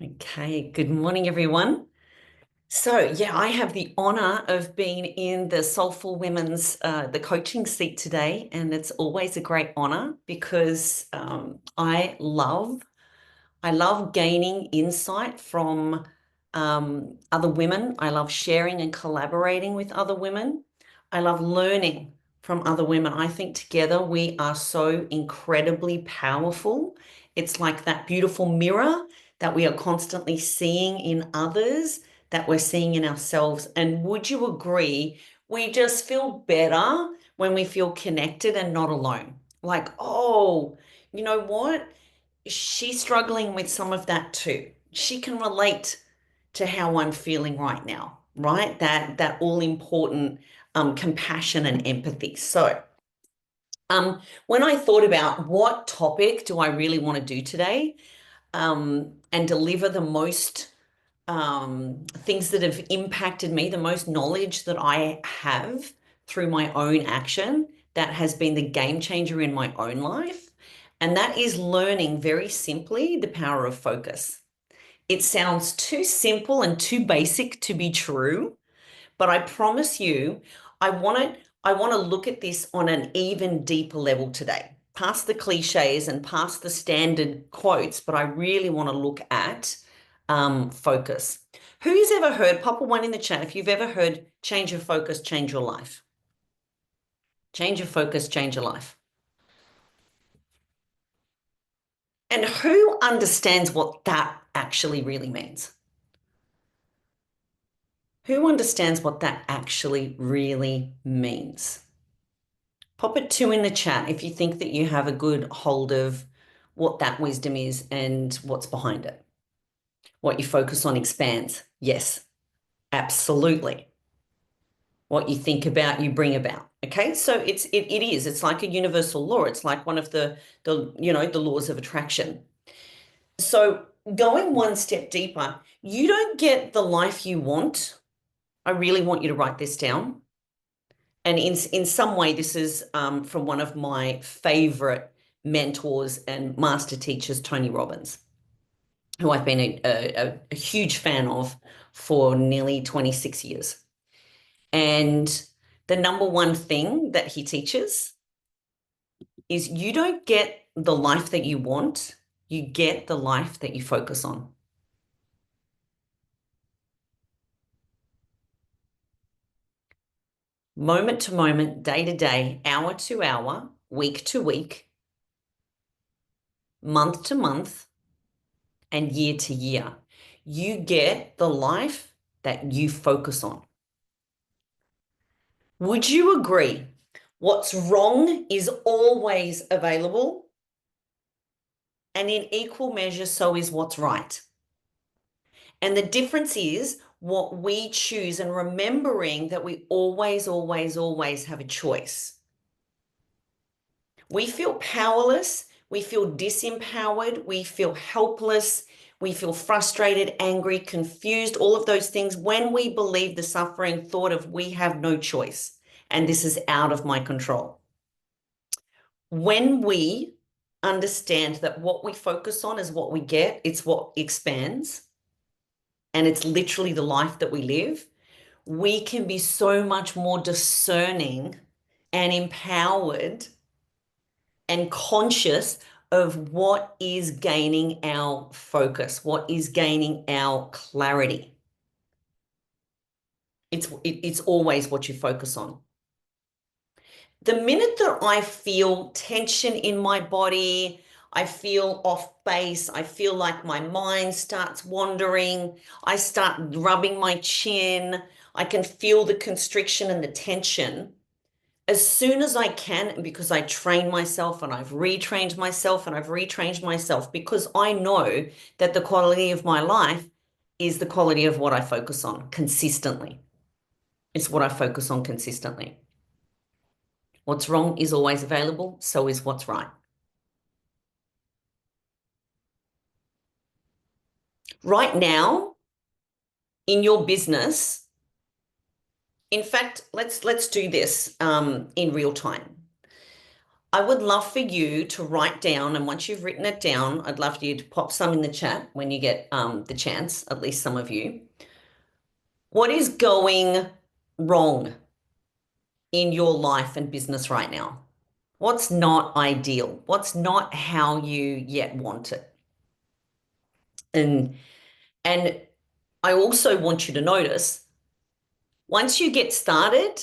Okay, good morning, everyone. So, I have the honor of being in the Soulful Women's the coaching seat today, and it's always a great honor because I love gaining insight from other women. I love sharing and collaborating with other women. I love learning from other women. I think together we are so incredibly powerful. It's like that beautiful mirror that we are constantly seeing in others, that we're seeing in ourselves. And would you agree, we just feel better when we feel connected and not alone? Like, oh, you know what? She's struggling with some of that too. She can relate to how I'm feeling right now, right? That all important compassion and empathy. When I thought about what topic do I really want to do today, and deliver the most things that have impacted me, the most knowledge that I have through my own action that has been the game changer in my own life. And that is learning very simply the power of focus. It sounds too simple and too basic to be true, but I promise you, I want to look at this on an even deeper level today. Past the cliches and past the standard quotes, but I really want to look at focus. Who's ever heard, pop a one in the chat if you've ever heard change your focus, change your life. Change your focus, change your life. And who understands what that actually really means? Who understands what that actually really means? Pop it two in the chat if you think that you have a good hold of what that wisdom is and what's behind it. What you focus on expands. Yes, absolutely. What you think about, you bring about. Okay, so it's like a universal law. It's like one of the laws of attraction. So going one step deeper, you don't get the life you want. I really want you to write this down. And in some way, this is from one of my favorite mentors and master teachers, Tony Robbins, who I've been a huge fan of for nearly 26 years. And the number one thing that he teaches is you don't get the life that you want, you get the life that you focus on. Moment to moment, day to day, hour to hour, week to week, month to month, and year to year. You get the life that you focus on. Would you agree? What's wrong is always available, and in equal measure, so is what's right. And the difference is what we choose, and remembering that we always, always, always have a choice. We feel powerless, we feel disempowered, we feel helpless, we feel frustrated, angry, confused, all of those things when we believe the suffering thought of we have no choice and this is out of my control. When we understand that what we focus on is what we get, it's what expands, and it's literally the life that we live, we can be so much more discerning and empowered and conscious of what is gaining our focus, what is gaining our clarity. It's always what you focus on. The minute that I feel tension in my body, I feel off base, I feel like my mind starts wandering, I start rubbing my chin, I can feel the constriction and the tension. As soon as I can, because I train myself and I've retrained myself and I've retrained myself, because I know that the quality of my life is the quality of what I focus on consistently. It's what I focus on consistently. What's wrong is always available, so is what's right. Right now, in your business, in fact, let's do this in real time. I would love for you to write down, and once you've written it down, I'd love for you to pop some in the chat when you get the chance, at least some of you. What is going wrong in your life and business right now? What's not ideal? What's not how you yet want it? And and I also want you to notice once you get started,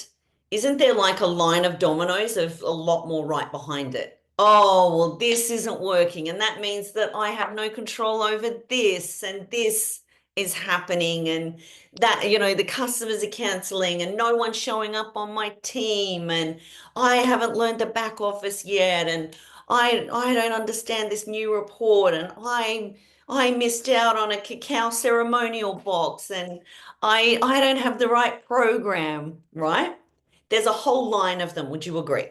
isn't there like a line of dominoes of a lot more right behind it? Oh, well, this isn't working. And that means that I have no control over this, and this is happening. And that, the customers are canceling, and no one's showing up on my team. And I haven't learned the back office yet. And I don't understand this new report. And I missed out on a cacao ceremonial box. And I don't have the right program, right? There's a whole line of them. Would you agree?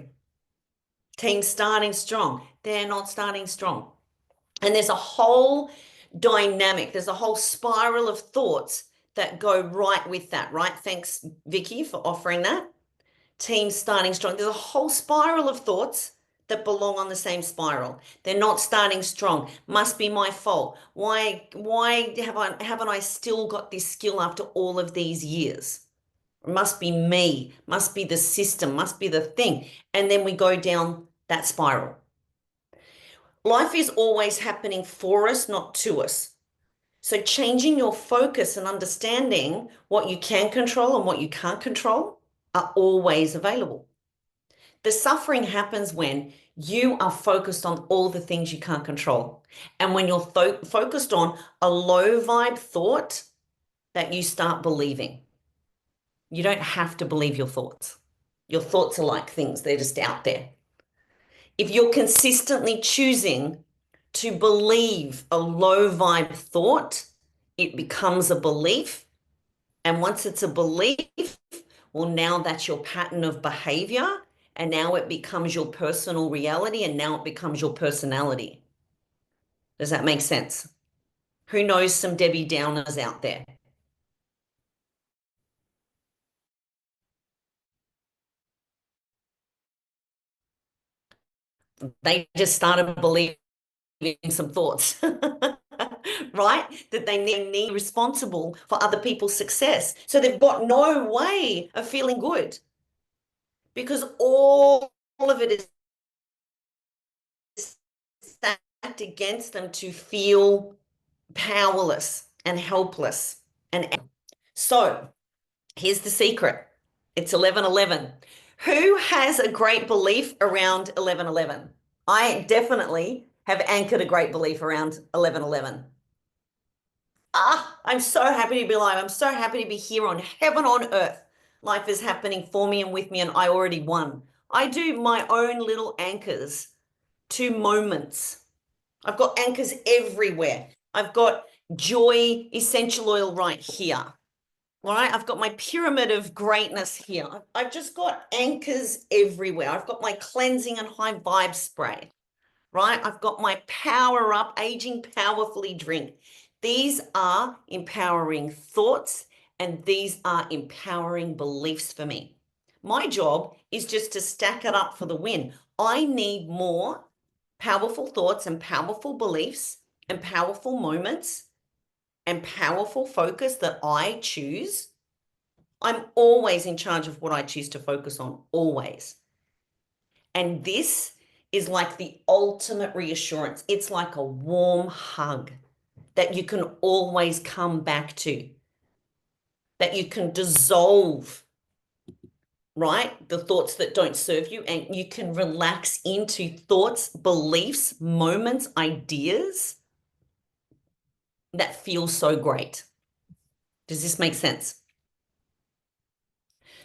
Teams starting strong. They're not starting strong. And there's a whole dynamic, there's a whole spiral of thoughts that go right with that, right? Thanks, Vicky, for offering that. Teams starting strong. There's a whole spiral of thoughts that belong on the same spiral. They're not starting strong. Must be my fault. Why haven't I still got this skill after all of these years? Must be me, must be the system, must be the thing. And then we go down that spiral. Life is always happening for us, not to us. So changing your focus and understanding what you can control and what you can't control are always available. The suffering happens when you are focused on all the things you can't control. And when you're focused on a low vibe thought that you start believing. You don't have to believe your thoughts. Your thoughts are like things, they're just out there. If you're consistently choosing to believe a low vibe thought, it becomes a belief. And once it's a belief, well, now that's your pattern of behavior. And now it becomes your personal reality. And now it becomes your personality. Does that make sense? Who knows some Debbie Downers out there? They just started believing some thoughts, right? That they need responsible for other people's success. So they've got no way of feeling good because all of it is stacked against them to feel powerless and helpless. And so here's the secret. It's 11:11. Who has a great belief around 11:11? I definitely have anchored a great belief around 11:11. I'm so happy to be alive. I'm so happy to be here on heaven on earth. Life is happening for me and with me, and I already won. I do my own little anchors to moments. I've got anchors everywhere. I've got joy essential oil right here. All right, I've got my pyramid of greatness here. I've just got anchors everywhere. I've got my cleansing and high vibe spray, right? I've got my power up, aging powerfully drink. These are empowering thoughts and these are empowering beliefs for me. My job is just to stack it up for the win. I need more powerful thoughts and powerful beliefs and powerful moments and powerful focus that I choose. I'm always in charge of what I choose to focus on, always. And this is like the ultimate reassurance. It's like a warm hug that you can always come back to, that you can dissolve, right? The thoughts that don't serve you, and you can relax into thoughts, beliefs, moments, ideas that feel so great. Does this make sense?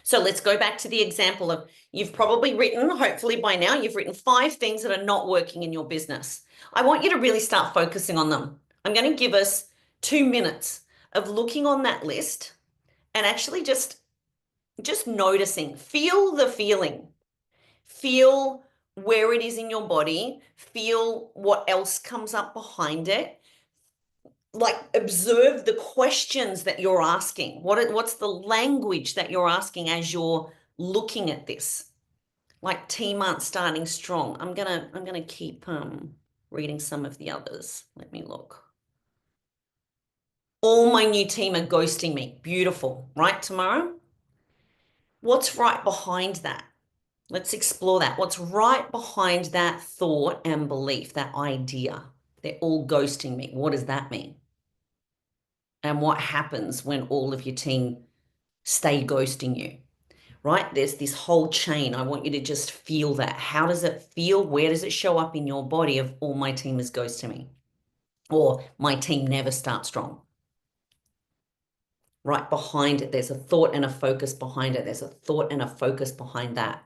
So let's go back to the example of you've probably written, hopefully by now, you've written 5 things that are not working in your business. I want you to really start focusing on them. I'm going to give us 2 minutes of looking on that list and actually just noticing, feel the feeling, feel where it is in your body, feel what else comes up behind it. Like observe the questions that you're asking. What's the language that you're asking as you're looking at this? Like team aren't starting strong. I'm gonna keep reading some of the others. Let me look. All my new team are ghosting me. Beautiful, right, Tomorrow? What's right behind that? Let's explore that. What's right behind that thought and belief, that idea? They're all ghosting me. What does that mean? And what happens when all of your team stay ghosting you? Right? There's this whole chain. I want you to just feel that. How does it feel? Where does it show up in your body of all my team is ghosting me? Or my team never starts strong. Right behind it, there's a thought and a focus behind it. There's a thought and a focus behind that.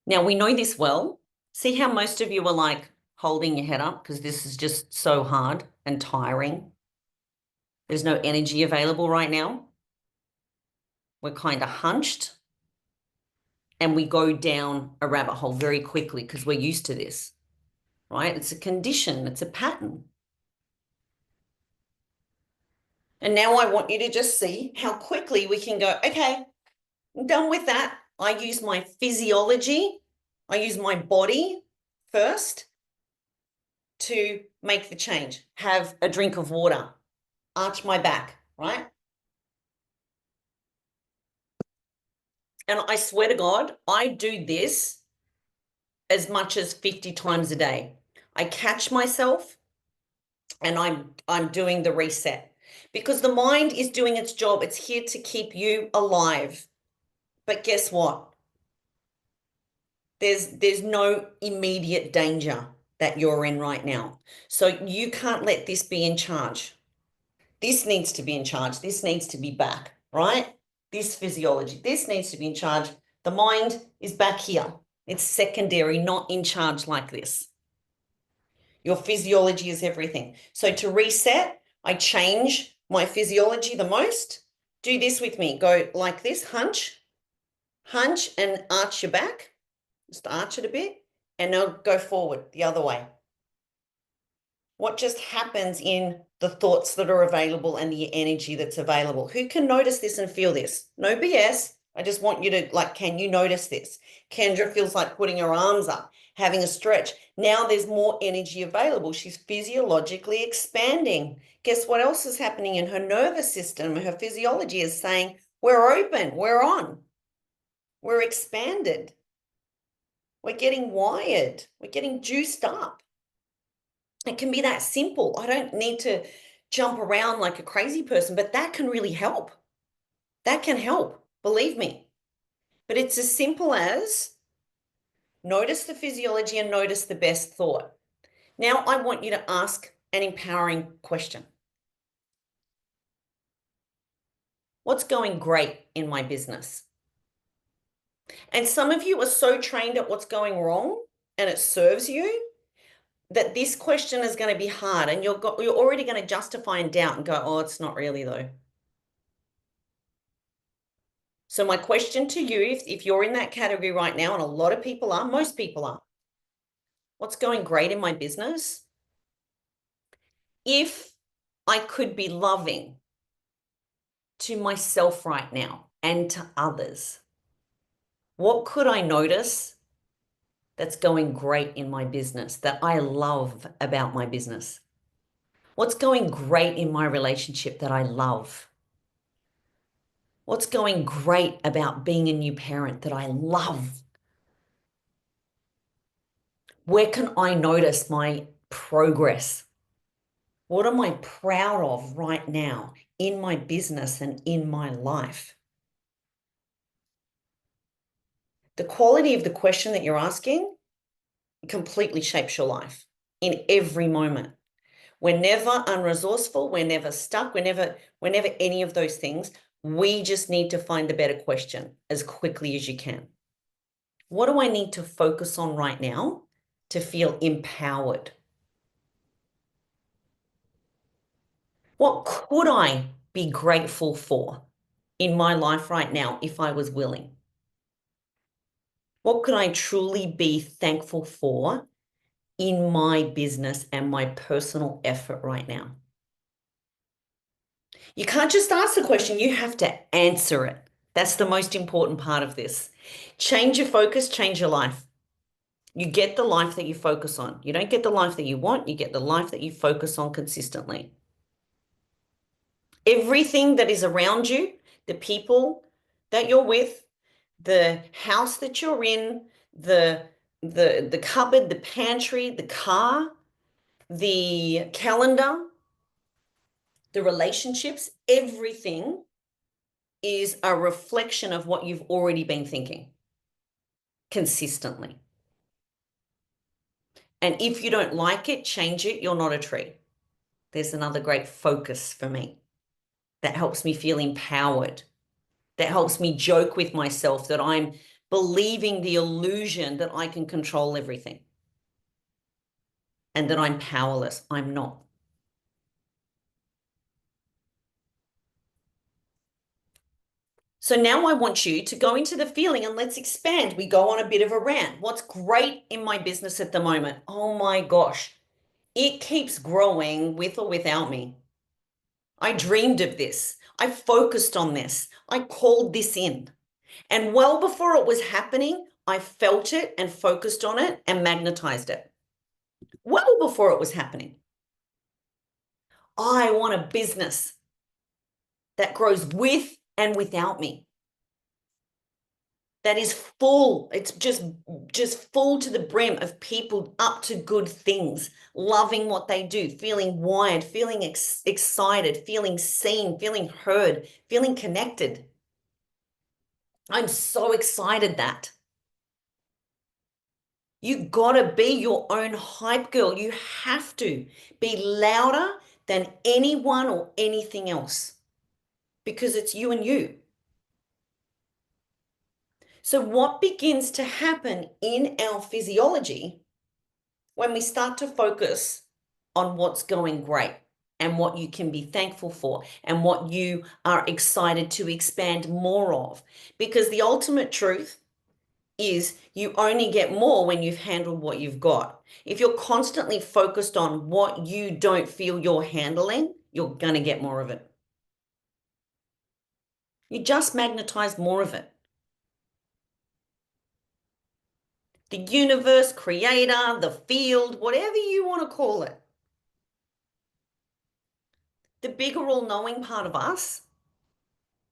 Now we know this well. See how most of you are like holding your head up because this is just so hard and tiring. There's no energy available right now. We're kind of hunched and we go down a rabbit hole very quickly because we're used to this, right? It's a condition, it's a pattern. And now I want you to just see how quickly we can go, okay, I'm done with that. I use my physiology, I use my body first to make the change. Have a drink of water, arch my back, right? And I swear to God, I do this as much as 50 times a day. I catch myself and I'm doing the reset because the mind is doing its job. It's here to keep you alive. But guess what? There's no immediate danger that you're in right now. So you can't let this be in charge. This needs to be in charge. This needs to be back, right? This physiology, this needs to be in charge. The mind is back here. It's secondary, not in charge like this. Your physiology is everything. So to reset, I change my physiology the most. Do this with me. Go like this, hunch, hunch, and arch your back. Just arch it a bit, and now go forward the other way. What just happens in the thoughts that are available and the energy that's available? Who can notice this and feel this? No BS. I just want you to, like, can you notice this? Kendra feels like putting her arms up, having a stretch. Now there's more energy available. She's physiologically expanding. Guess what else is happening in her nervous system? Her physiology is saying, we're open, we're on, we're expanded, we're getting wired, we're getting juiced up. It can be that simple. I don't need to jump around like a crazy person, but that can really help. That can help, believe me. But it's as simple as notice the physiology and notice the best thought. Now I want you to ask an empowering question. What's going great in my business? And some of you are so trained at what's going wrong and it serves you that this question is going to be hard and you're already going to justify and doubt and go, oh, it's not really though. So my question to you, if you're in that category right now, and a lot of people are, most people are, what's going great in my business? If I could be loving to myself right now and to others, what could I notice that's going great in my business that I love about my business? What's going great in my relationship that I love? What's going great about being a new parent that I love? Where can I notice my progress? What am I proud of right now in my business and in my life? The quality of the question that you're asking completely shapes your life in every moment. We're never unresourceful, we're never stuck, we're never any of those things. We just need to find the better question as quickly as you can. What do I need to focus on right now to feel empowered? What could I be grateful for in my life right now if I was willing? What can I truly be thankful for in my business and my personal effort right now? You can't just ask the question, you have to answer it. That's the most important part of this. Change your focus, change your life. You get the life that you focus on. You don't get the life that you want, you get the life that you focus on consistently. Everything that is around you, the people that you're with, the house that you're in, the the cupboard, the pantry, the car, the calendar, the relationships, everything is a reflection of what you've already been thinking consistently. And if you don't like it, change it. You're not a tree. There's another great focus for me that helps me feel empowered, that helps me joke with myself that I'm believing the illusion that I can control everything and that I'm powerless. I'm not. So now I want you to go into the feeling and let's expand. We go on a bit of a rant. What's great in my business at the moment? Oh my gosh, it keeps growing with or without me. I dreamed of this. I focused on this. I called this in. And well before it was happening, I felt it and focused on it and magnetized it. Well before it was happening. I want a business that grows with and without me. That is full. It's just full to the brim of people up to good things, loving what they do, feeling wired, feeling excited, feeling seen, feeling heard, feeling connected. I'm so excited that you gotta be your own hype girl. You have to be louder than anyone or anything else because it's you and you. So, what begins to happen in our physiology when we start to focus on what's going great and what you can be thankful for and what you are excited to expand more of? Because the ultimate truth is you only get more when you've handled what you've got. If you're constantly focused on what you don't feel you're handling, you're going to get more of it. You just magnetize more of it. The universe, creator, the field, whatever you want to call it. The bigger all knowing part of us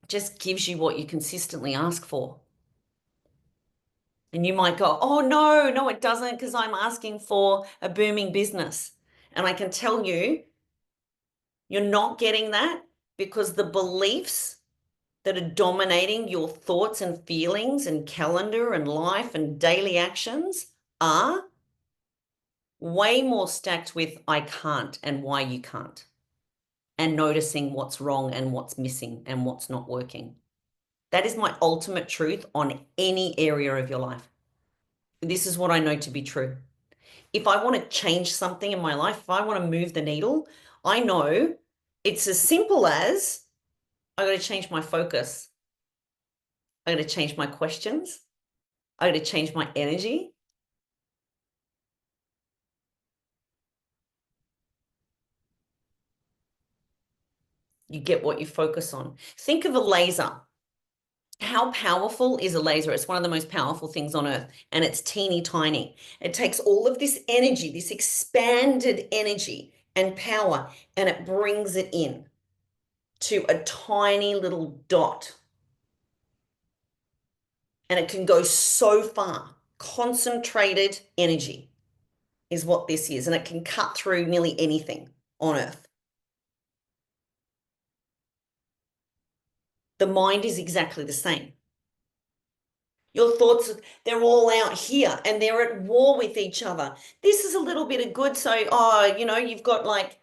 just gives you what you consistently ask for. And you might go, oh, no, no, it doesn't, because I'm asking for a booming business. And I can tell you, you're not getting that because the beliefs that are dominating your thoughts and feelings and calendar and life and daily actions are way more stacked with I can't and why you can't, and noticing what's wrong and what's missing and what's not working. That is my ultimate truth on any area of your life. This is what I know to be true. If I want to change something in my life, if I want to move the needle, I know it's as simple as I got to change my focus. I got to change my questions. I got to change my energy. You get what you focus on. Think of a laser. How powerful is a laser? It's one of the most powerful things on earth, and it's teeny tiny. It takes all of this energy, this expanded energy and power, and it brings it in to a tiny little dot. And it can go so far. Concentrated energy is what this is, and it can cut through nearly anything on earth. The mind is exactly the same. Your thoughts, they're all out here and they're at war with each other. This is a little bit of good. So, you've got like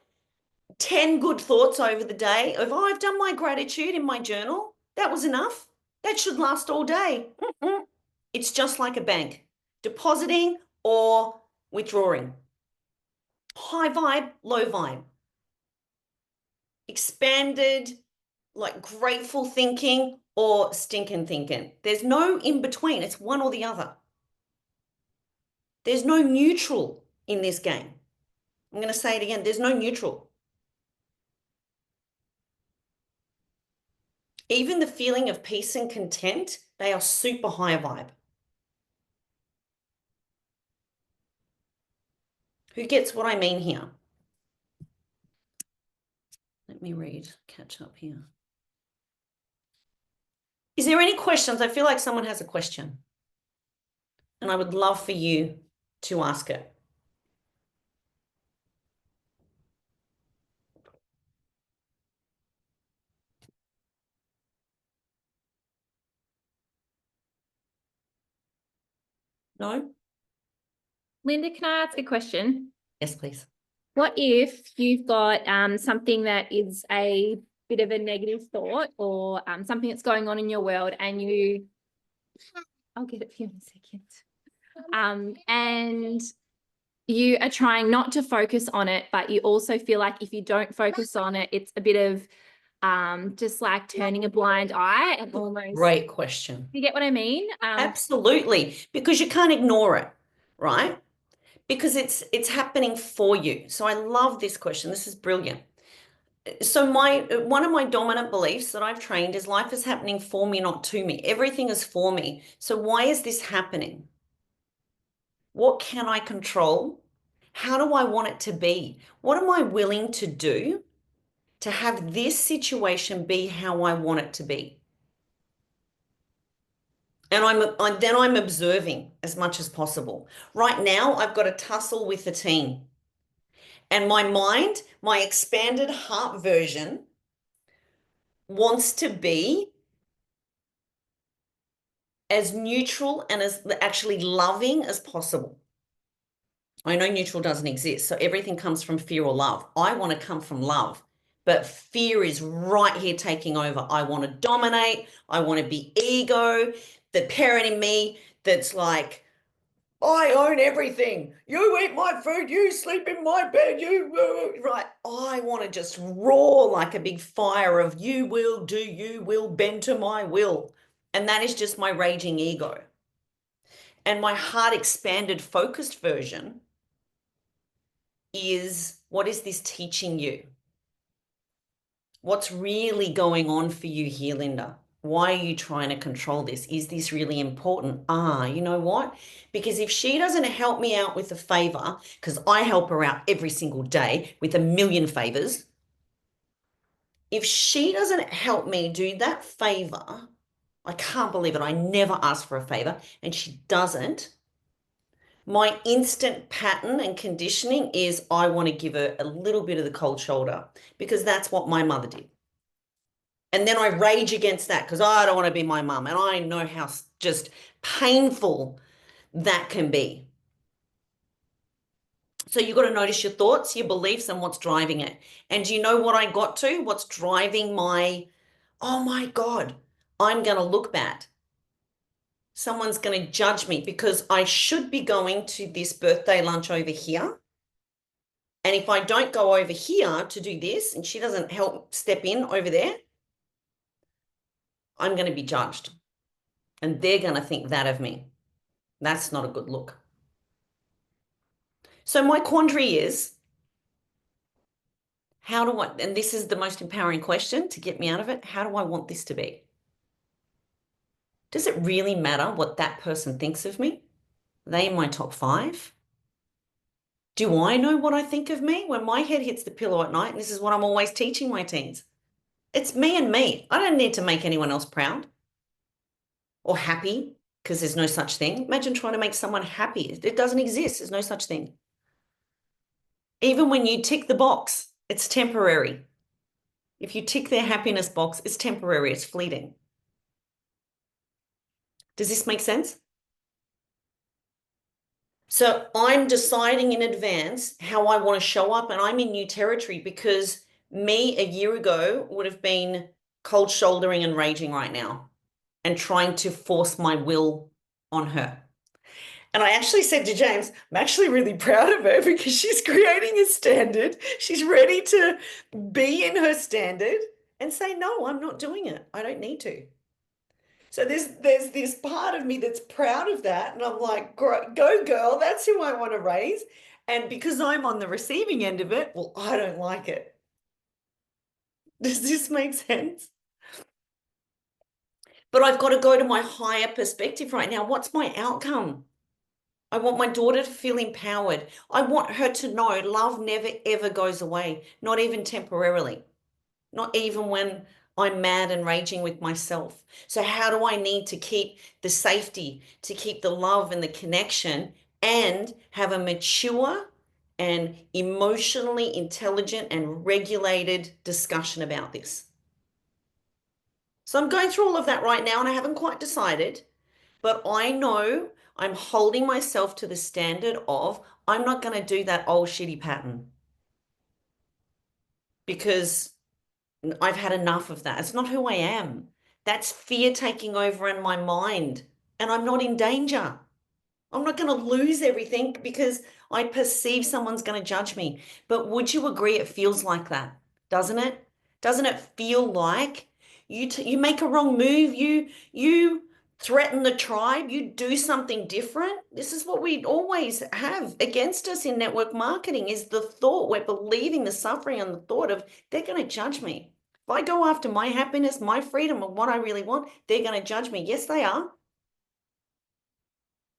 10 good thoughts over the day of, oh, I've done my gratitude in my journal. That was enough. That should last all day. It's just like a bank, depositing or withdrawing. High vibe, low vibe. Expanded, like grateful thinking or stinking thinking. There's no in between. It's one or the other. There's no neutral in this game. I'm going to say it again. There's no neutral. Even the feeling of peace and content, they are super high vibe. Who gets what I mean here? Let me read, catch up here. Is there any questions? I feel like someone has a question, and I would love for you to ask it. No? Linda, can I ask a question? Yes, please. What if you've got something that is a bit of a negative thought or something that's going on in your world and I'll get it for you in a second. And you are trying not to focus on it, but you also feel like if you don't focus on it, it's a bit of just like turning a blind eye and almost. Great question. You get what I mean? Absolutely, because you can't ignore it, right? Because it's happening for you. So I love this question. This is brilliant. So one of my dominant beliefs that I've trained is life is happening for me, not to me. Everything is for me. So why is this happening? What can I control? How do I want it to be? What am I willing to do to have this situation be how I want it to be? And I'm observing as much as possible. Right now, I've got a tussle with the team. And my mind, my expanded heart version, wants to be as neutral and as actually loving as possible. I know neutral doesn't exist, so everything comes from fear or love. I want to come from love, but fear is right here taking over. I want to dominate. I want to be ego, the parent in me that's like, I own everything. You eat my food, you sleep in my bed, right. I want to just roar like a big fire of you will do, you will bend to my will. And that is just my raging ego. And my heart expanded focused version is, what is this teaching you? What's really going on for you here, Linda? Why are you trying to control this? Is this really important? You know what? Because if she doesn't help me out with a favor, because I help her out every single day with a million favors, if she doesn't help me do that favor, I can't believe it. I never ask for a favor and she doesn't. My instant pattern and conditioning is I want to give her a little bit of the cold shoulder because that's what my mother did. And then I rage against that because I don't want to be my mum. And I know how just painful that can be. So you've got to notice your thoughts, your beliefs, and what's driving it. And do you know what I got to? What's driving oh my God, I'm going to look bad. Someone's going to judge me because I should be going to this birthday lunch over here. And if I don't go over here to do this and she doesn't help step in over there, I'm going to be judged. And they're going to think that of me. That's not a good look. So my quandary is, how do I, and this is the most empowering question to get me out of it, how do I want this to be? Does it really matter what that person thinks of me? Are they in my top 5? Do I know what I think of me? When my head hits the pillow at night, and this is what I'm always teaching my teens, it's me and me. I don't need to make anyone else proud or happy because there's no such thing. Imagine trying to make someone happy. It doesn't exist. There's no such thing. Even when you tick the box, it's temporary. If you tick their happiness box, it's temporary, it's fleeting. Does this make sense? So I'm deciding in advance how I want to show up, and I'm in new territory because me a year ago would have been cold shouldering and raging right now and trying to force my will on her. And I actually said to James, I'm actually really proud of her because she's creating a standard. She's ready to be in her standard and say, no, I'm not doing it. I don't need to. So there's this part of me that's proud of that. And I'm like, go girl, that's who I want to raise. And because I'm on the receiving end of it, well, I don't like it. Does this make sense? But I've got to go to my higher perspective right now. What's my outcome? I want my daughter to feel empowered. I want her to know love never ever goes away, not even temporarily, not even when I'm mad and raging with myself. So, how do I need to keep the safety, to keep the love and the connection, and have a mature and emotionally intelligent and regulated discussion about this? So, I'm going through all of that right now and I haven't quite decided. But I know I'm holding myself to the standard of I'm not going to do that old shitty pattern because I've had enough of that. It's not who I am. That's fear taking over in my mind. And I'm not in danger. I'm not going to lose everything because I perceive someone's going to judge me. But would you agree it feels like that? Doesn't it? Doesn't it feel like you make a wrong move, you threaten the tribe, you do something different? This is what we always have against us in network marketing is the thought we're believing the suffering and the thought of they're going to judge me. If I go after my happiness, my freedom, and what I really want, they're going to judge me. Yes, they are.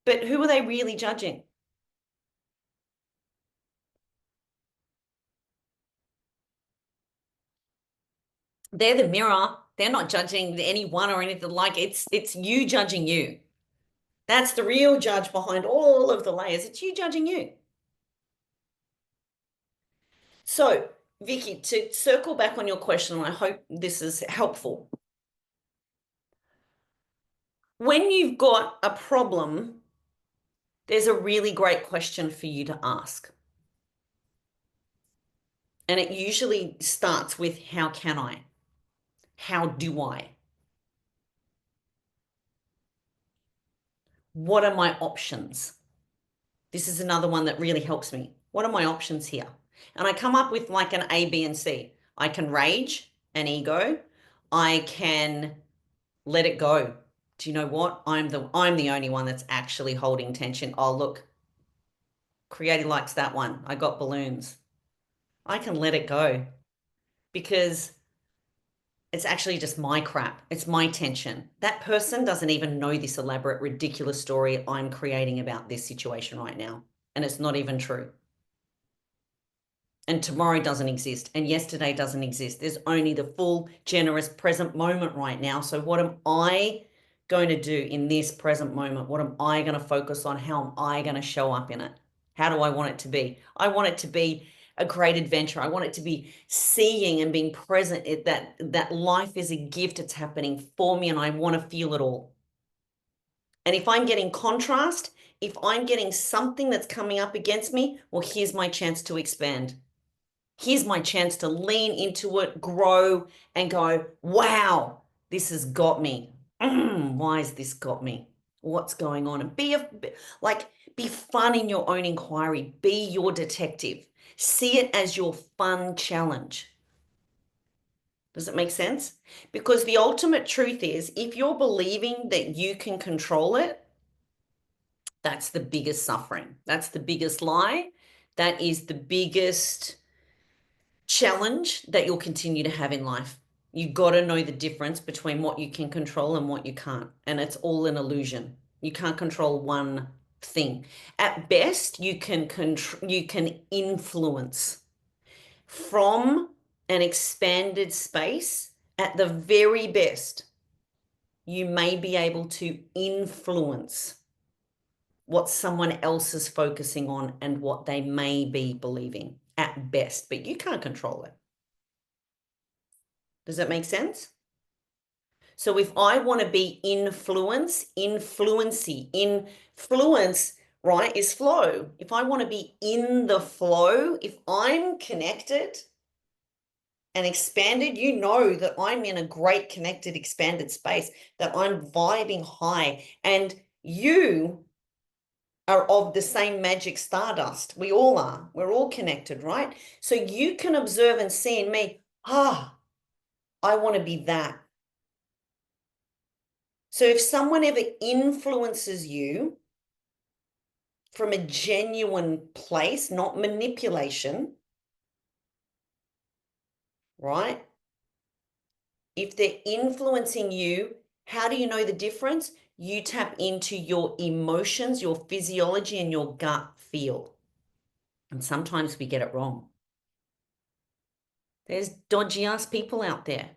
But who are they really judging? They're the mirror. They're not judging anyone or anything like it's you judging you. That's the real judge behind all of the layers. It's you judging you. So, Vicky, to circle back on your question, and I hope this is helpful. When you've got a problem, there's a really great question for you to ask. And it usually starts with how can I? How do I? What are my options? This is another one that really helps me. What are my options here? And I come up with like an A, B, and C. I can rage and ego. I can let it go. Do you know what? I'm the only one that's actually holding tension. Oh, look, Creative likes that one. I got balloons. I can let it go because it's actually just my crap. It's my tension. That person doesn't even know this elaborate, ridiculous story I'm creating about this situation right now. And it's not even true. And tomorrow doesn't exist and yesterday doesn't exist. There's only the full generous present moment right now. So what am I going to do in this present moment? What am I going to focus on? How am I going to show up in it? How do I want it to be? I want it to be a great adventure. I want it to be seeing and being present that life is a gift. It's happening for me and I want to feel it all. And if I'm getting contrast, if I'm getting something that's coming up against me, well, here's my chance to expand. Here's my chance to lean into it, grow, and go, wow, this has got me. Why has this got me? What's going on? And be fun in your own inquiry. Be your detective. See it as your fun challenge. Does it make sense? Because the ultimate truth is if you're believing that you can control it, that's the biggest suffering. That's the biggest lie. That is the biggest challenge that you'll continue to have in life. You got to know the difference between what you can control and what you can't. And it's all an illusion. You can't control one thing. At best, you can influence from an expanded space. At the very best, you may be able to influence what someone else is focusing on and what they may be believing at best, but you can't control it. Does that make sense? So if I want to be influence, right, is flow. If I want to be in the flow, if I'm connected and expanded, you know that I'm in a great connected, expanded space, that I'm vibing high, and you are of the same magic stardust. We all are. We're all connected, right? So you can observe and see in me, I want to be that. So if someone ever influences you from a genuine place, not manipulation, right? If they're influencing you, how do you know the difference? You tap into your emotions, your physiology, and your gut feel. And sometimes we get it wrong. There's dodgy ass people out there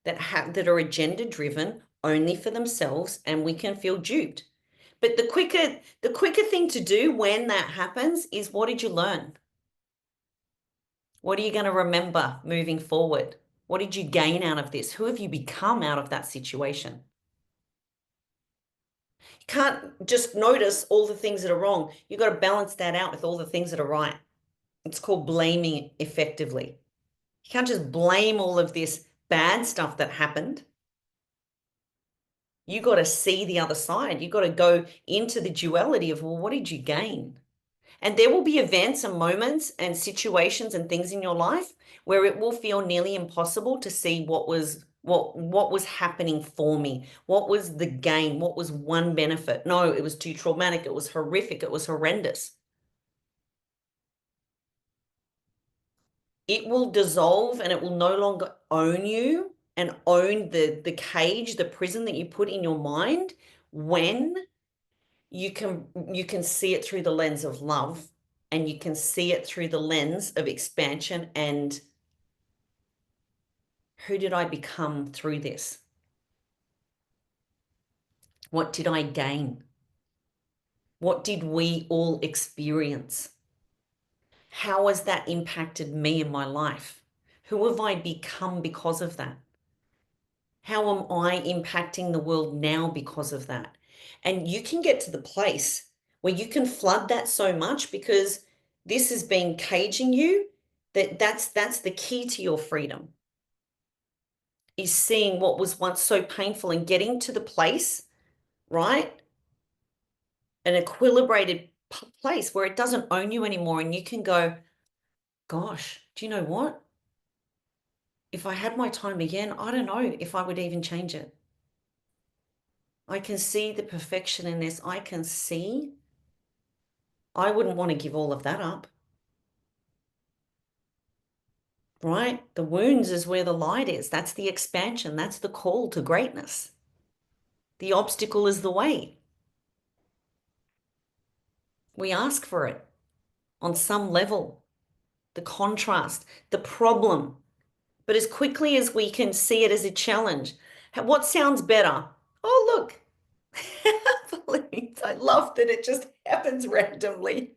that are agenda driven only for themselves, and we can feel duped. But the quicker thing to do when that happens is, what did you learn? What are you going to remember moving forward? What did you gain out of this? Who have you become out of that situation? You can't just notice all the things that are wrong. You've got to balance that out with all the things that are right. It's called blaming effectively. You can't just blame all of this bad stuff that happened. You got to see the other side. You got to go into the duality of, well, what did you gain? And there will be events and moments and situations and things in your life where it will feel nearly impossible to see what was happening for me. What was the gain? What was one benefit? No, it was too traumatic. It was horrific. It was horrendous. It will dissolve and it will no longer own you and own the cage, the prison that you put in your mind when you can see it through the lens of love, and you can see it through the lens of expansion and who did I become through this? What did I gain? What did we all experience? How has that impacted me in my life? Who have I become because of that? How am I impacting the world now because of that? And you can get to the place where you can flood that so much because this has been caging you, that's the key to your freedom, is seeing what was once so painful and getting to the place, right? An equilibrated place where it doesn't own you anymore and you can go, gosh, do you know what? If I had my time again, I don't know if I would even change it. I can see the perfection in this. I can see I wouldn't want to give all of that up, right? The wounds is where the light is. That's the expansion. That's the call to greatness. The obstacle is the way. We ask for it on some level, the contrast, the problem. But as quickly as we can see it as a challenge, what sounds better? Oh, look. I love that it just happens randomly.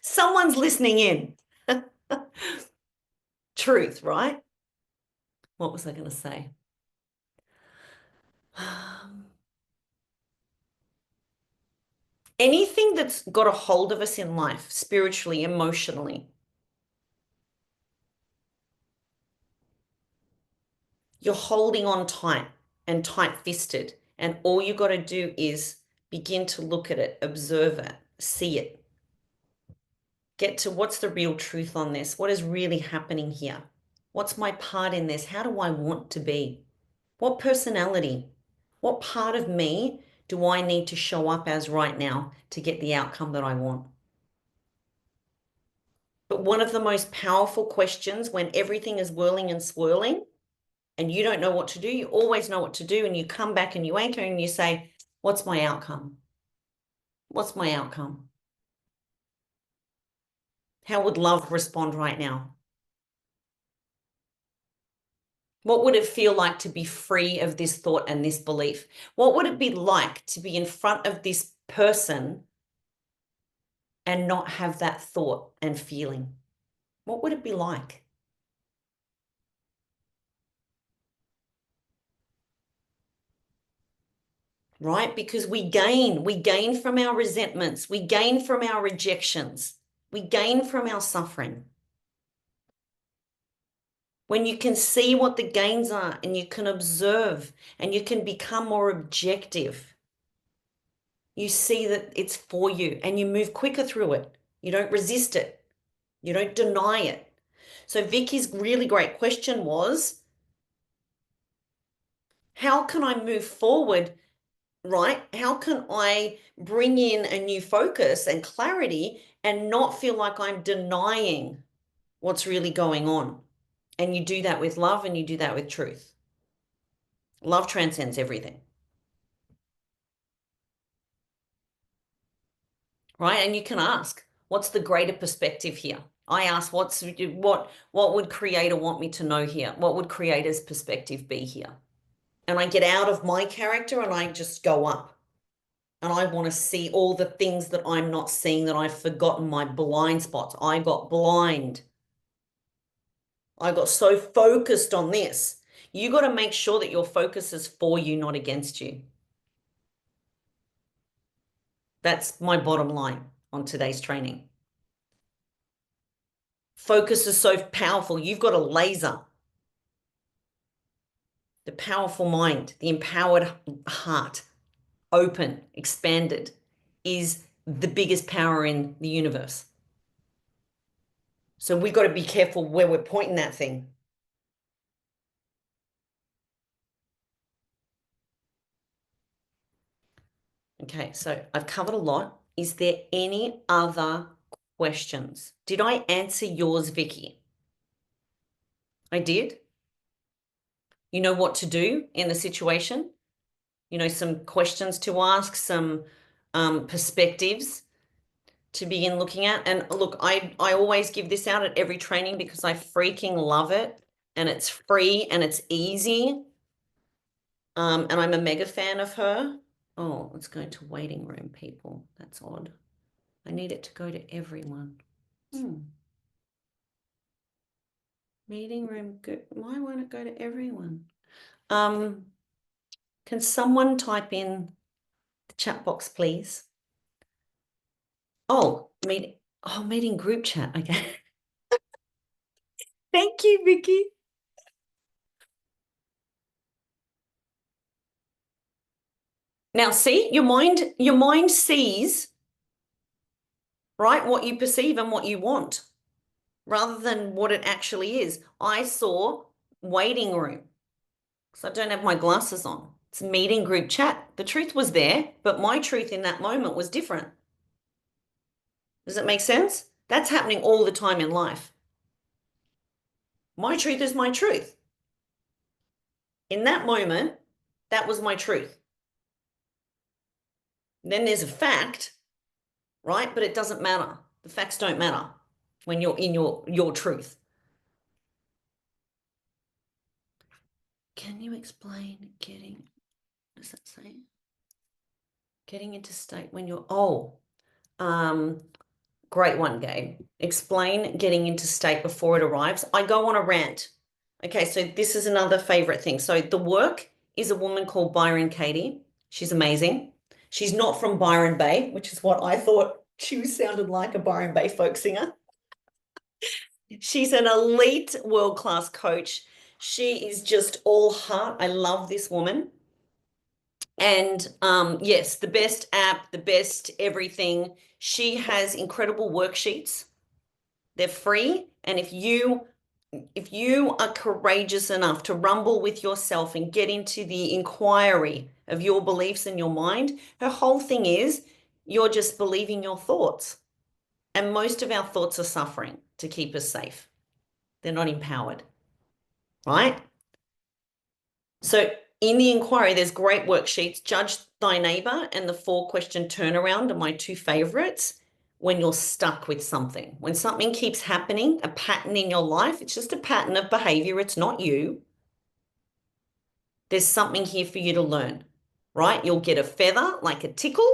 Someone's listening in. Truth, right? What was I going to say? Anything that's got a hold of us in life, spiritually, emotionally, you're holding on tight and tight-fisted. And all you got to do is begin to look at it, observe it, see it, get to what's the real truth on this? What is really happening here? What's my part in this? How do I want to be? What personality? What part of me do I need to show up as right now to get the outcome that I want? But one of the most powerful questions when everything is whirling and swirling and you don't know what to do, you always know what to do. And you come back and you anchor and you say, what's my outcome? What's my outcome? How would love respond right now? What would it feel like to be free of this thought and this belief? What would it be like to be in front of this person and not have that thought and feeling? What would it be like? Right? Because we gain from our resentments, we gain from our rejections, we gain from our suffering. When you can see what the gains are and you can observe and you can become more objective, you see that it's for you and you move quicker through it. You don't resist it. You don't deny it. So Vicky's really great question was, How can I move forward, right? How can I bring in a new focus and clarity and not feel like I'm denying what's really going on? And you do that with love and you do that with truth. Love transcends everything, right? And you can ask, what's the greater perspective here? I ask, what would creator want me to know here? What would creator's perspective be here? And I get out of my character and I just go up. And I want to see all the things that I'm not seeing, that I've forgotten, my blind spots. I got blind. I got so focused on this. You got to make sure that your focus is for you, not against you. That's my bottom line on today's training. Focus is so powerful. You've got a laser. The powerful mind, the empowered heart, open, expanded, is the biggest power in the universe. So we've got to be careful where we're pointing that thing. Okay, so I've covered a lot. Is there any other questions? Did I answer yours, Vicky? I did. You know what to do in the situation? You know, some questions to ask, some perspectives to begin looking at. And look, I always give this out at every training because I freaking love it. And it's free and it's easy. And I'm a mega fan of her. Oh, let's go to waiting room, people. That's odd. I need it to go to everyone. Meeting room, go. Why won't it go to everyone? Um, can someone type in the chat box, please? Oh, meeting group chat. Okay. Thank you, Vicky. Now, see, your mind sees, right, what you perceive and what you want, rather than what it actually is. I saw waiting room, so I don't have my glasses on. It's meeting group chat. The truth was there, but my truth in that moment was different. Does it make sense? That's happening all the time in life. My truth is my truth. In that moment, that was my truth. Then there's a fact, right? But it doesn't matter. The facts don't matter when you're in your truth. Can you explain getting, what does that say? Getting into state when you're, um, great one, Gabe. Explain getting into state before it arrives. I go on a rant. Okay, so this is another favorite thing. So the work is a woman called Byron Katie. She's amazing. She's not from Byron Bay, which is what I thought. She sounded like a Byron Bay folk singer. She's an elite world-class coach. She is just all heart. I love this woman. And yes, the best app, the best everything. She has incredible worksheets. They're free. And if you are courageous enough to rumble with yourself and get into the inquiry of your beliefs in your mind, her whole thing is you're just believing your thoughts. And most of our thoughts are suffering to keep us safe. They're not empowered, right? So in the inquiry, there's great worksheets. Judge thy neighbor and the 4-question turnaround are my two favorites. When you're stuck with something, when something keeps happening, a pattern in your life, it's just a pattern of behavior. It's not you. There's something here for you to learn, right? You'll get a feather, like a tickle.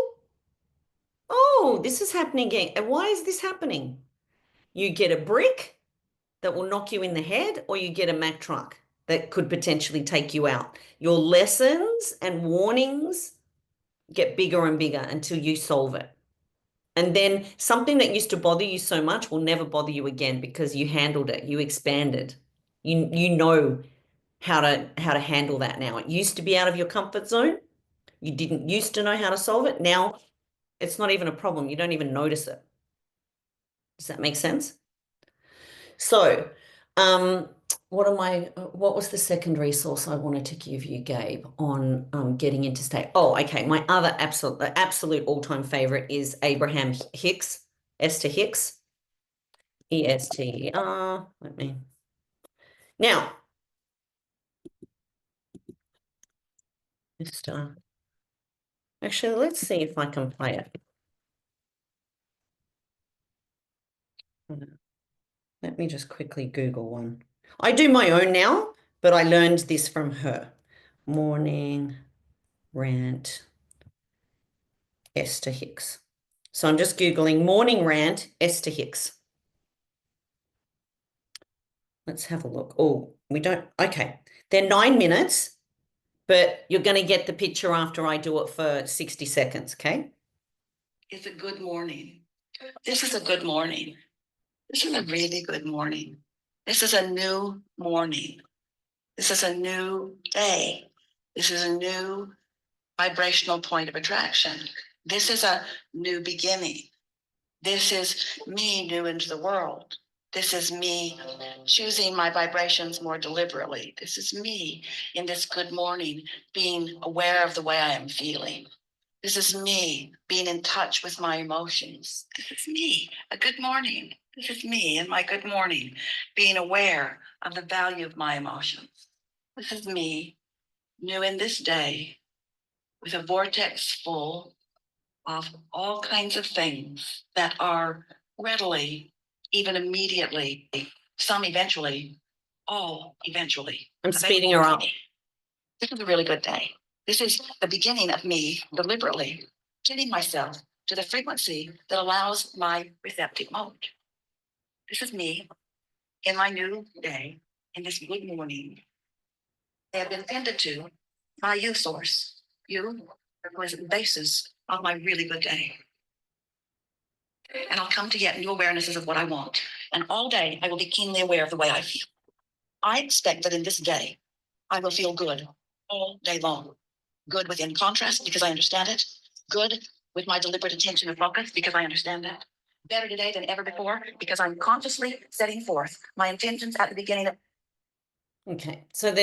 Oh, this is happening again. And why is this happening? You get a brick that will knock you in the head, or you get a Mack truck that could potentially take you out. Your lessons and warnings get bigger and bigger until you solve it. And then something that used to bother you so much will never bother you again because you handled it, you expanded. You know how to handle that now. It used to be out of your comfort zone. You didn't used to know how to solve it. Now it's not even a problem. You don't even notice it. Does that make sense? So, what was the second resource I wanted to give you, Gabe, on getting into state? Oh, okay. My other absolute all-time favorite is Abraham Hicks, Esther Hicks, ESTER. Let me now, just actually, let's see if I can play it. Let me just quickly Google one. I do my own now, but I learned this from her. Morning rant, Esther Hicks. So I'm just Googling morning rant, Esther Hicks. Let's have a look. Oh, we don't. Okay. They're 9 minutes, but you're going to get the picture after I do it for 60 seconds. Okay. It's a good morning. This is a good morning. This is a really good morning. This is a new morning. This is a new day. This is a new vibrational point of attraction. This is a new beginning. This is me new into the world. This is me choosing my vibrations more deliberately. This is me in this good morning being aware of the way I am feeling. This is me being in touch with my emotions. This is me, a good morning. This is me in my good morning being aware of the value of my emotions. This is me new in this day with a vortex full of all kinds of things that are readily, even immediately, some eventually, all eventually. I'm speeding her up. This is a really good day. This is the beginning of me deliberately tuning myself to the frequency that allows my receptive mode. This is me in my new day, in this good morning. I have been tended to by you, Source. You was the basis of my really good day. And I'll come to get new awarenesses of what I want. And all day, I will be keenly aware of the way I feel. I expect that in this day, I will feel good all day long. Good within contrast because I understand it. Good with my deliberate attention and focus because I understand that. Better today than ever before because I'm consciously setting forth my intentions at the beginning of. Okay, so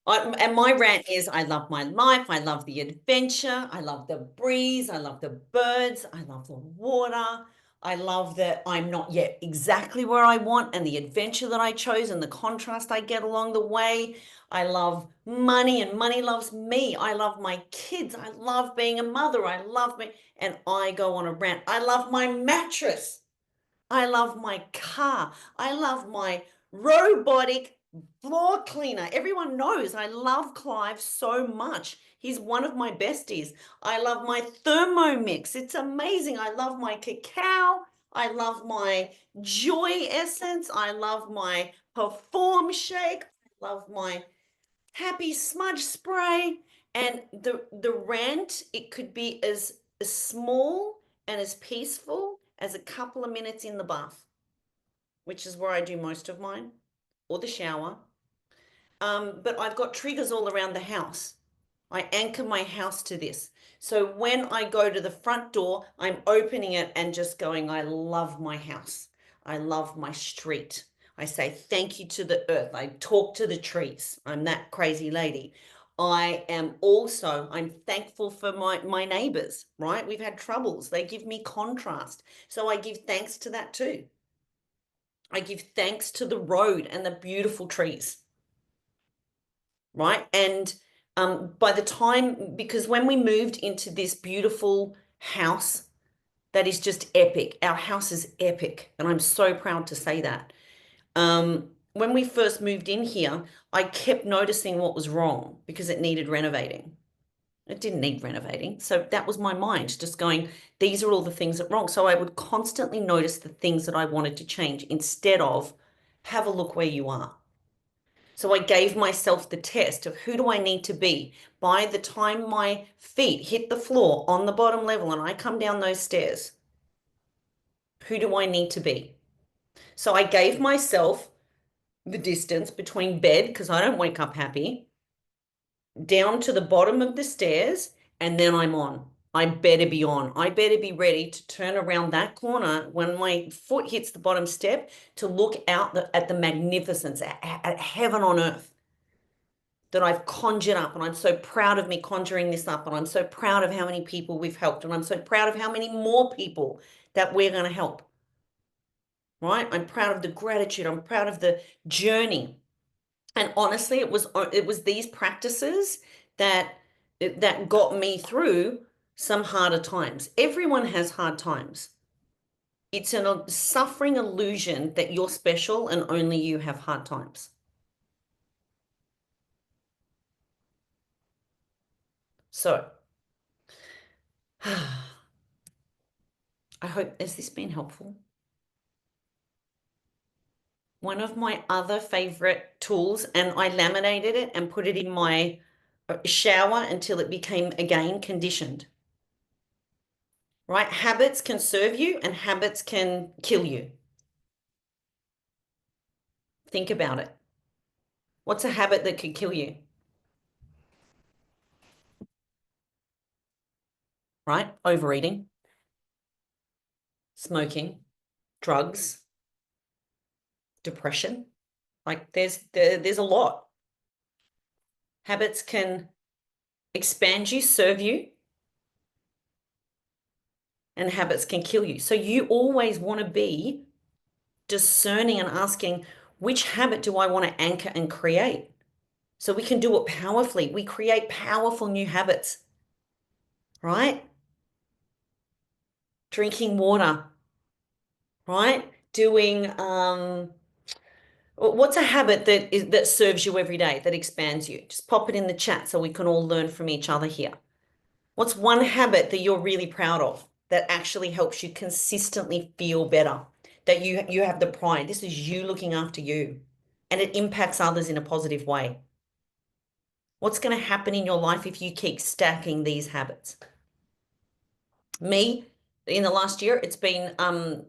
and my rant is I love my life. I love the adventure. I love the breeze. I love the birds. I love the water. I love that I'm not yet exactly where I want and the adventure that I chose and the contrast I get along the way. I love money and money loves me. I love my kids. I love being a mother. I love me. And I go on a rant. I love my mattress. I love my car. I love my robotic floor cleaner. Everyone knows I love Clive so much. He's one of my besties. I love my Thermomix. It's amazing. I love my cacao. I love my joy essence. I love my perform shake. I love my happy smudge spray. And the rant, it could be as small and as peaceful as a couple of minutes in the bath, which is where I do most of mine, or the shower. But I've got triggers all around the house. I anchor my house to this. So when I go to the front door, I'm opening it and just going, I love my house. I love my street. I say thank you to the earth. I talk to the trees. I'm that crazy lady. I'm thankful for my neighbors, right? We've had troubles. They give me contrast. So I give thanks to that too. I give thanks to the road and the beautiful trees, right? And by the time, because when we moved into this beautiful house that is just epic, our house is epic, and I'm so proud to say that. When we first moved in here, I kept noticing what was wrong because it needed renovating. It didn't need renovating. So that was my mind just going, these are all the things that are wrong. So I would constantly notice the things that I wanted to change instead of have a look where you are. So I gave myself the test of who do I need to be by the time my feet hit the floor on the bottom level and I come down those stairs. Who do I need to be? So I gave myself the distance between bed, because I don't wake up happy, down to the bottom of the stairs, and then I'm on. I better be on. I better be ready to turn around that corner when my foot hits the bottom step to look out at the magnificence, at heaven on earth that I've conjured up. And I'm so proud of me conjuring this up. And I'm so proud of how many people we've helped. And I'm so proud of how many more people that we're going to help. Right? I'm proud of the gratitude. I'm proud of the journey. And honestly, it was these practices that that got me through some harder times. Everyone has hard times. It's a suffering illusion that you're special and only you have hard times. So, I hope, has this been helpful? One of my other favorite tools, and I laminated it and put it in my shower until it became again conditioned. Right? Habits can serve you and habits can kill you. Think about it. What's a habit that could kill you? Right? Overeating, smoking, drugs, depression. Like there's a lot. Habits can expand you, serve you, and habits can kill you. So you always want to be discerning and asking, which habit do I want to anchor and create? So we can do it powerfully. We create powerful new habits, right? Drinking water, right? Doing what's a habit that serves you every day, that expands you? Just pop it in the chat so we can all learn from each other here. What's one habit that you're really proud of that actually helps you consistently feel better? That you have the pride. This is you looking after you, and it impacts others in a positive way. What's going to happen in your life if you keep stacking these habits? Me, in the last year, it's been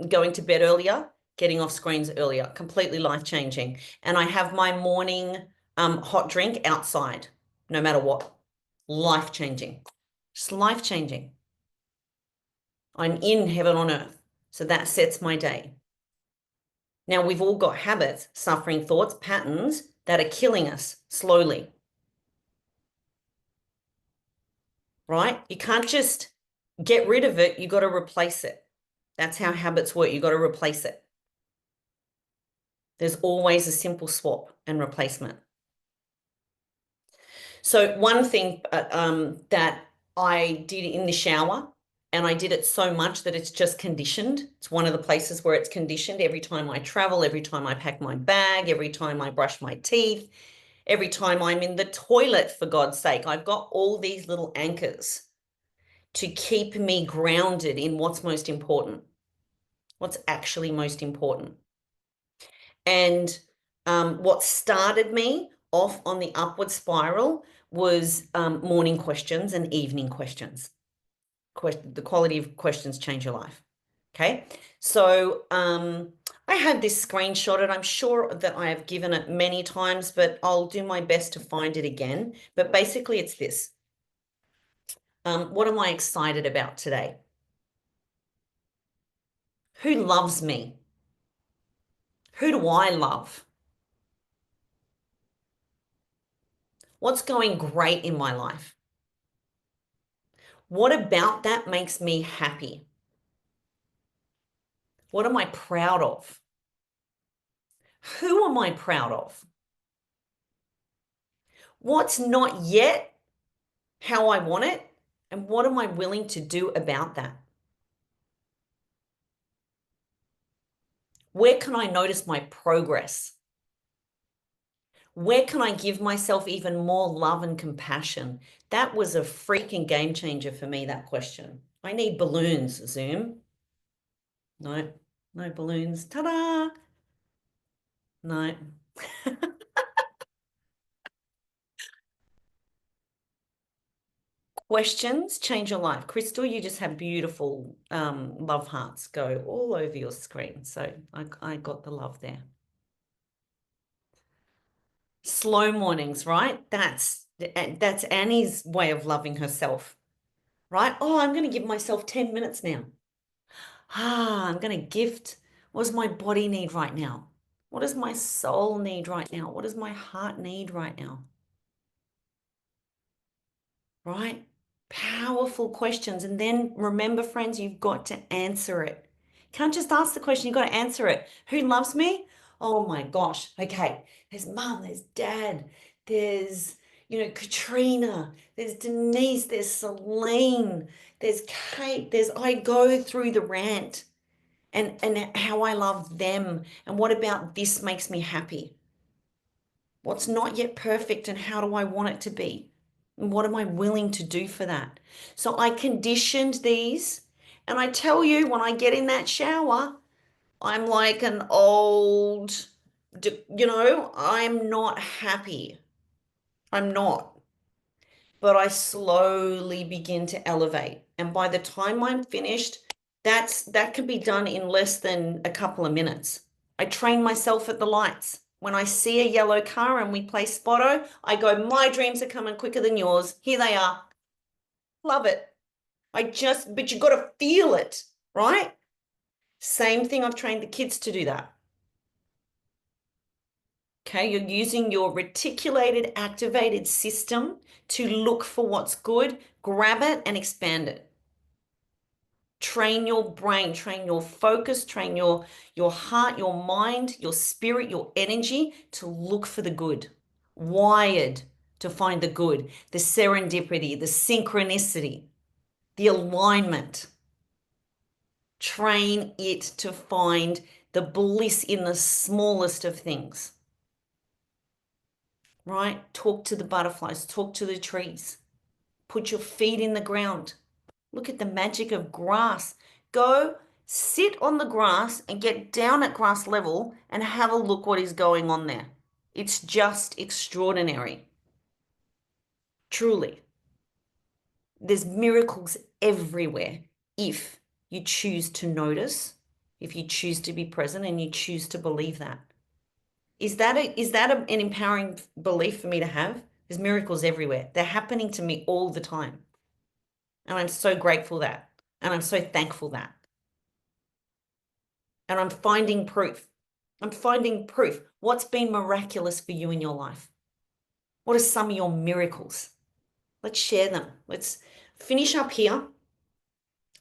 going to bed earlier, getting off screens earlier, completely life-changing. And I have my morning hot drink outside, no matter what. Life-changing. Just life-changing. I'm in heaven on earth. So that sets my day. Now, we've all got habits, suffering thoughts, patterns that are killing us slowly, right? You can't just get rid of it. You got to replace it. That's how habits work. You got to replace it. There's always a simple swap and replacement. So one thing that I did in the shower, and I did it so much that it's just conditioned. It's one of the places where it's conditioned every time I travel, every time I pack my bag, every time I brush my teeth, every time I'm in the toilet, for God's sake. I've got all these little anchors to keep me grounded in what's most important, what's actually most important. And what started me off on the upward spiral was morning questions and evening questions. The quality of questions change your life. Okay. So I had this screenshot, and I'm sure that I have given it many times, but I'll do my best to find it again. But basically, it's this. What am I excited about today? Who loves me? Who do I love? What's going great in my life? What about that makes me happy? What am I proud of? Who am I proud of? What's not yet how I want it? And what am I willing to do about that? Where can I notice my progress? Where can I give myself even more love and compassion? That was a freaking game changer for me, that question. I need balloons, Zoom. No, no balloons. Ta-da! No. Questions change your life. Crystal, you just have beautiful love hearts go all over your screen. So I got the love there. Slow mornings, right? That's Annie's way of loving herself, right? Oh, I'm going to give myself 10 minutes now. I'm going to gift. What does my body need right now? What does my soul need right now? What does my heart need right now? Right? Powerful questions. And then remember, friends, you've got to answer it. You can't just ask the question, you've got to answer it. Who loves me? Oh my gosh. Okay. There's mum, there's dad, there's, Katrina, there's Denise, there's Celine, there's Kate, I go through the rant and how I love them. And what about this makes me happy? What's not yet perfect and how do I want it to be? And what am I willing to do for that? So I conditioned these, and I tell you, when I get in that shower, I'm like an old, I'm not happy. I'm not. But I slowly begin to elevate. And by the time I'm finished, that can be done in less than a couple of minutes. I train myself at the lights. When I see a yellow car and we play Spotto, I go, my dreams are coming quicker than yours. Here they are. Love it. But you got to feel it, right? Same thing, I've trained the kids to do that. Okay, you're using your reticulated activated system to look for what's good, grab it and expand it. Train your brain, train your focus, train your heart, your mind, your spirit, your energy to look for the good. Wired to find the good, the serendipity, the synchronicity, the alignment. Train it to find the bliss in the smallest of things, right? Talk to the butterflies, talk to the trees, put your feet in the ground. Look at the magic of grass. Go sit on the grass and get down at grass level and have a look what is going on there. It's just extraordinary. Truly. There's miracles everywhere if you choose to notice, if you choose to be present and you choose to believe that. An empowering belief for me to have? There's miracles everywhere. They're happening to me all the time. And I'm so grateful that. And I'm so thankful that. And I'm finding proof. I'm finding proof. What's been miraculous for you in your life? What are some of your miracles? Let's share them. Let's finish up here.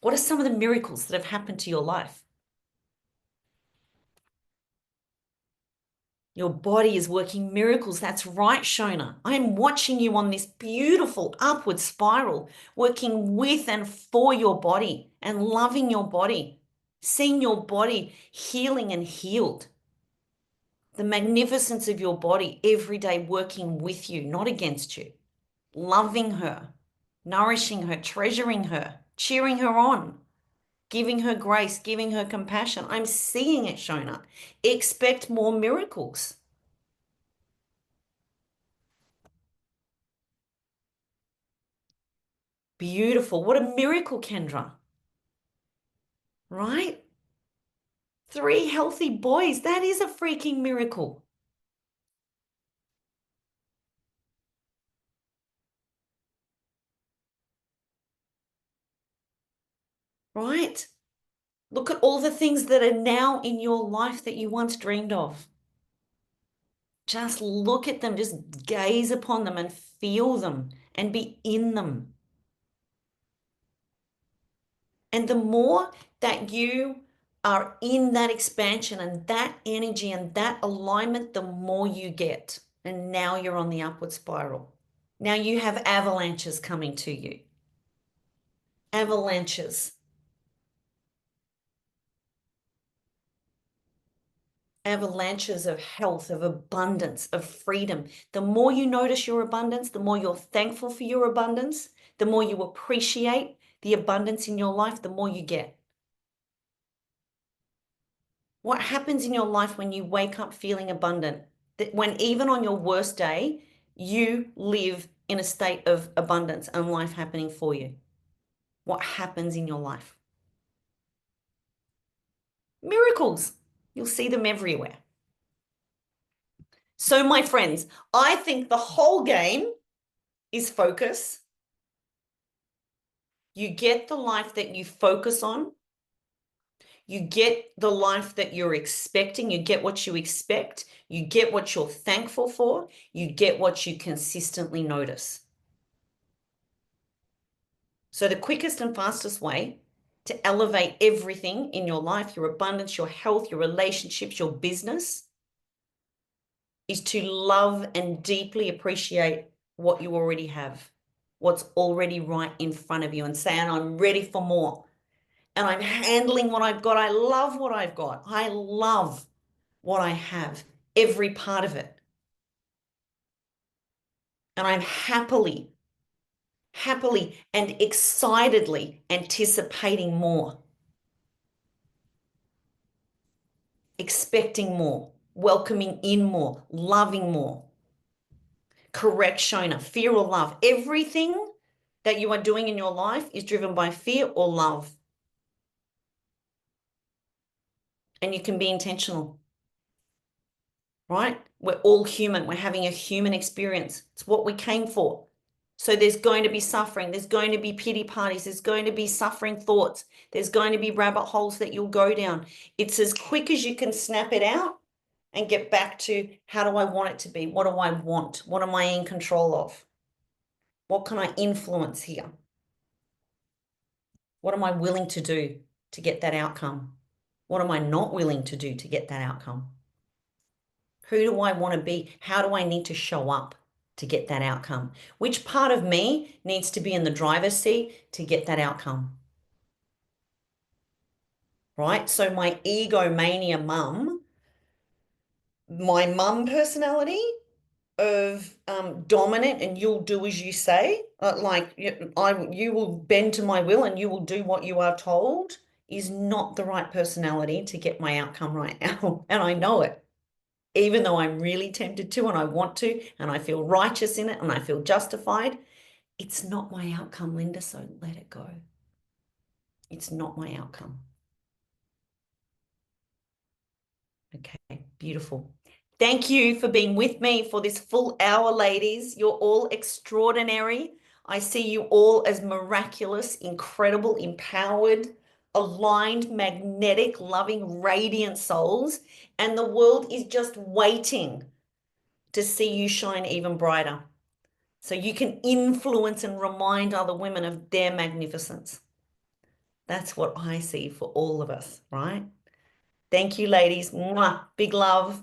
What are some of the miracles that have happened to your life? Your body is working miracles. That's right, Shona. I am watching you on this beautiful upward spiral, working with and for your body and loving your body, seeing your body healing and healed. The magnificence of your body every day working with you, not against you, loving her, nourishing her, treasuring her, cheering her on, giving her grace, giving her compassion. I'm seeing it, Shona. Expect more miracles. Beautiful. What a miracle, Kendra. Right? 3 healthy boys. That is a freaking miracle. Right? Look at all the things that are now in your life that you once dreamed of. Just look at them, just gaze upon them and feel them and be in them. And the more that you are in that expansion and that energy and that alignment, the more you get. And now you're on the upward spiral. Now you have avalanches coming to you. Avalanches. Avalanches of health, of abundance, of freedom. The more you notice your abundance, the more you're thankful for your abundance, the more you appreciate the abundance in your life, the more you get. What happens in your life when you wake up feeling abundant? That when even on your worst day, you live in a state of abundance and life happening for you. What happens in your life? Miracles. You'll see them everywhere. So, my friends, I think the whole game is focus. You get the life that you focus on. You get the life that you're expecting. You get what you expect. You get what you're thankful for. You get what you consistently notice. So the quickest and fastest way to elevate everything in your life, your abundance, your health, your relationships, your business, is to love and deeply appreciate what you already have, what's already right in front of you, and saying, I'm ready for more. And I'm handling what I've got. I love what I've got. I love what I have, every part of it. And I'm happily and excitedly anticipating more, expecting more, welcoming in more, loving more. Correct, Shona. Fear or love. Everything that you are doing in your life is driven by fear or love. And you can be intentional, right? We're all human. We're having a human experience. It's what we came for. So there's going to be suffering. There's going to be pity parties. There's going to be suffering thoughts. There's going to be rabbit holes that you'll go down. It's as quick as you can snap it out and get back to, how do I want it to be? What do I want? What am I in control of? What can I influence here? What am I willing to do to get that outcome? What am I not willing to do to get that outcome? Who do I want to be? How do I need to show up to get that outcome? Which part of me needs to be in the driver's seat to get that outcome? Right? So my egomania mum, my mum personality of dominant and you'll do as you say, like you will bend to my will and you will do what you are told, is not the right personality to get my outcome right now. And I know it, even though I'm really tempted to and I want to, and I feel righteous in it and I feel justified. It's not my outcome, Linda, so let it go. It's not my outcome. Okay, beautiful. Thank you for being with me for this full hour, ladies. You're all extraordinary. I see you all as miraculous, incredible, empowered, aligned, magnetic, loving, radiant souls. And the world is just waiting to see you shine even brighter, so you can influence and remind other women of their magnificence. That's what I see for all of us, right? Thank you, ladies. Mwah. Big love.